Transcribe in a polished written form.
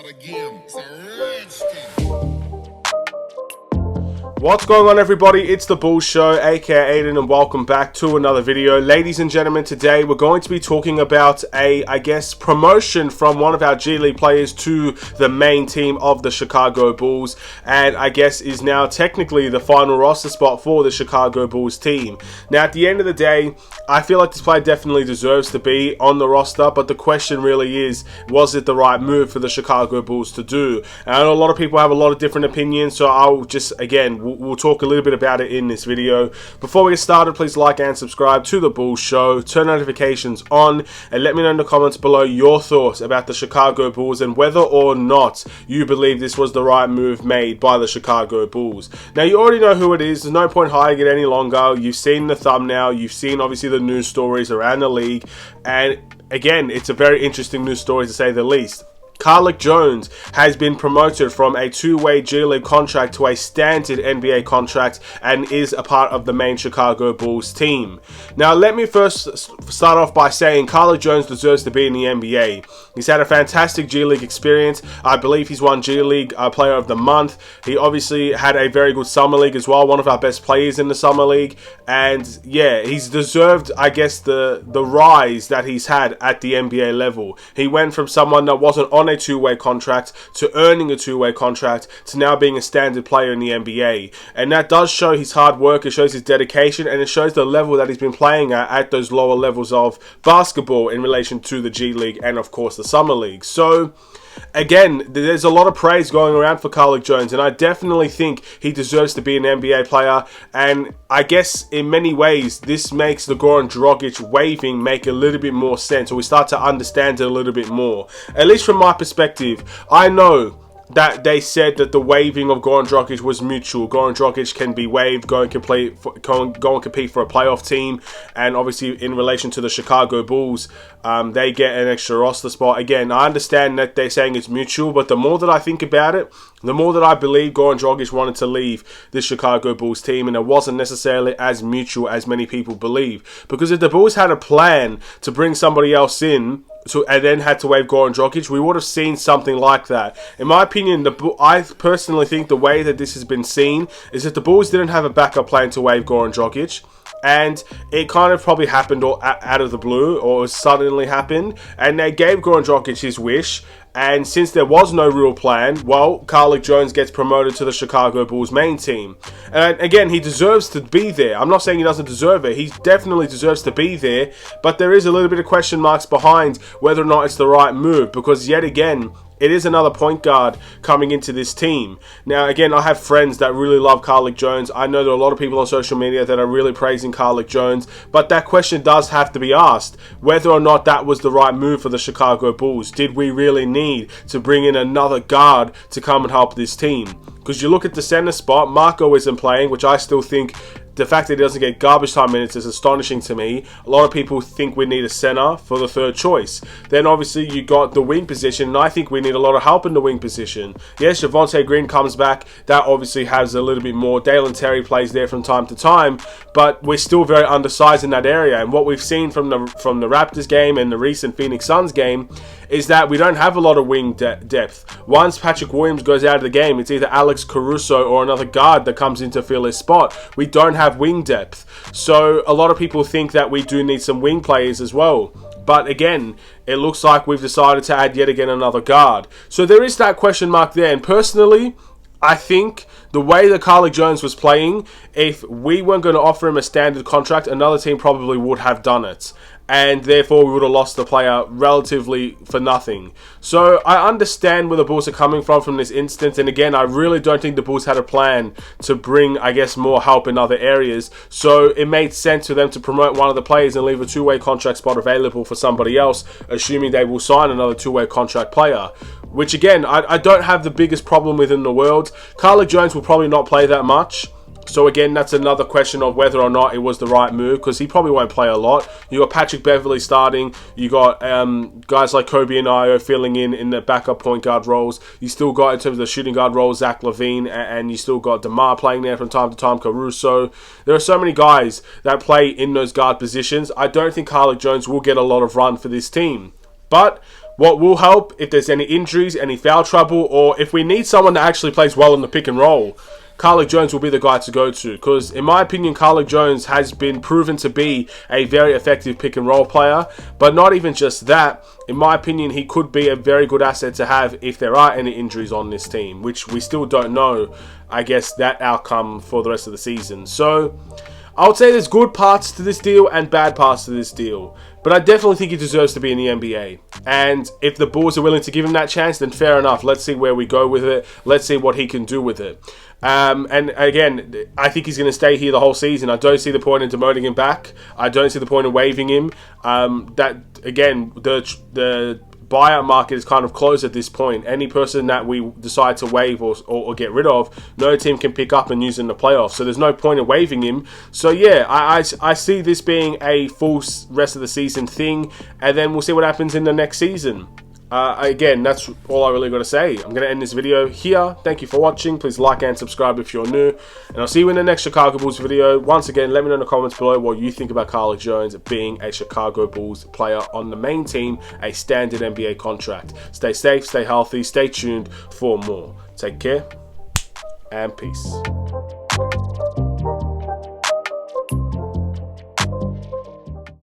start again. It's a rich thing. What's going on, everybody? It's the Bulls Show, aka Aiden, and welcome back to another video. Ladies and gentlemen, today we're going to be talking about I guess, promotion from one of our G League players to the main team of the Chicago Bulls, and I guess is now technically the final roster spot for the Chicago Bulls team. Now, at the end of the day, I feel like this player definitely deserves to be on the roster, but the question really is, was it the right move for the Chicago Bulls to do? And I know a lot of people have a lot of different opinions, so I'll just, again, we'll talk a little bit about it in this video. Before we get started, please like and subscribe to the Bulls Show, turn notifications on, and let me know in the comments below your thoughts about the Chicago Bulls and whether or not you believe this was the right move made by the Chicago Bulls. Now, you already know who it is. There's no point hiding it any longer. You've seen the thumbnail. You've seen, obviously, the news stories around the league. And, again, it's a very interesting news story to say the least. Carlik Jones has been promoted from a two-way G League contract to a standard NBA contract and is a part of the main Chicago Bulls team. Now, let me first start off by saying Carlik Jones deserves to be in the NBA. He's had a fantastic G League experience. I believe he's won G League Player of the Month. He obviously had a very good Summer League as well, one of our best players in the Summer League. And yeah, he's deserved, I guess, the rise that he's had at the NBA level. He went from someone that wasn't on a two-way contract to earning a two-way contract to now being a standard player in the NBA, and that does show his hard work, it shows his dedication, and it shows the level that he's been playing at those lower levels of basketball in relation to the G League and of course the Summer League. So again, there's a lot of praise going around for Carlik Jones, and I definitely think he deserves to be an NBA player. And I guess in many ways, this makes the Goran Dragic waiving make a little bit more sense, or we start to understand it a little bit more. At least from my perspective, I know that they said that the waiving of Goran Dragic was mutual. Goran Dragic can be waived, go and compete for a playoff team, and obviously in relation to the Chicago Bulls, they get an extra roster spot. Again, I understand that they're saying it's mutual, but the more that I think about it, the more that I believe Goran Dragic wanted to leave the Chicago Bulls team, and it wasn't necessarily as mutual as many people believe. Because if the Bulls had a plan to bring somebody else in, and then had to waive Goran Dragic, we would have seen something like that. In my opinion, I personally think the way that this has been seen is that the Bulls didn't have a backup plan to waive Goran Dragic, and it kind of probably happened out of the blue, or suddenly happened, and they gave Goran Dragic his wish. And since there was no real plan, well, Carlik Jones gets promoted to the Chicago Bulls main team. And again, he deserves to be there. I'm not saying he doesn't deserve it. He definitely deserves to be there. But there is a little bit of question marks behind whether or not it's the right move. Because yet again, it is another point guard coming into this team. Now, again, I have friends that really love Carlik Jones. I know there are a lot of people on social media that are really praising Carlik Jones. But that question does have to be asked, whether or not that was the right move for the Chicago Bulls. Did we really need to bring in another guard to come and help this team? Because you look at the center spot, Marco isn't playing, which I still think the fact that he doesn't get garbage time minutes is astonishing to me. A lot of people think we need a center for the third choice. Then obviously you got the wing position, and I think we need a lot of help in the wing position. Yes, Javonte Green comes back. That obviously has a little bit more. Dalen Terry plays there from time to time, but we're still very undersized in that area. And what we've seen from the Raptors game and the recent Phoenix Suns game is that we don't have a lot of wing depth. Once Patrick Williams goes out of the game, it's either Alex Caruso or another guard that comes in to fill his spot. We don't have wing depth. So a lot of people think that we do need some wing players as well. But again, it looks like we've decided to add yet again another guard. So there is that question mark there. And personally, I think the way that Carlik Jones was playing, if we weren't going to offer him a standard contract, another team probably would have done it. And therefore we would have lost the player relatively for nothing. So I understand where the Bulls are coming from this instance. And again, I really don't think the Bulls had a plan to bring, I guess, more help in other areas. So it made sense for them to promote one of the players and leave a two-way contract spot available for somebody else, assuming they will sign another two-way contract player. Which again, I don't have the biggest problem with in the world. Carlik Jones will probably not play that much. So again, that's another question of whether or not it was the right move, because he probably won't play a lot. You got Patrick Beverley starting. You got guys like Kobe and Io filling in the backup point guard roles. You still got, in terms of the shooting guard roles, Zach LaVine, and you still got DeMar playing there from time to time, Caruso. There are so many guys that play in those guard positions. I don't think Carlik Jones will get a lot of run for this team. But what will help, if there's any injuries, any foul trouble, or if we need someone that actually plays well in the pick and roll, Carlik Jones will be the guy to go to. Because in my opinion, Carlik Jones has been proven to be a very effective pick and roll player. But not even just that, in my opinion, he could be a very good asset to have if there are any injuries on this team, which we still don't know, I guess, that outcome for the rest of the season. So I would say there's good parts to this deal and bad parts to this deal. But I definitely think he deserves to be in the NBA. And if the Bulls are willing to give him that chance, then fair enough. Let's see where we go with it. Let's see what he can do with it. And again, I think he's going to stay here the whole season. I don't see the point in demoting him back. I don't see the point in waiving him. That, again, the buyout market is kind of closed at this point. Any person that we decide to waive or get rid of, no team can pick up and use in the playoffs. So there's no point in waiving him. So yeah, I see this being a full rest of the season thing, and then we'll see what happens in the next season. Again, that's all I really got to say. I'm going to end this video here. Thank you for watching. Please like and subscribe if you're new. And I'll see you in the next Chicago Bulls video. Once again, let me know in the comments below what you think about Carlik Jones being a Chicago Bulls player on the main team, a standard NBA contract. Stay safe, stay healthy, stay tuned for more. Take care and peace.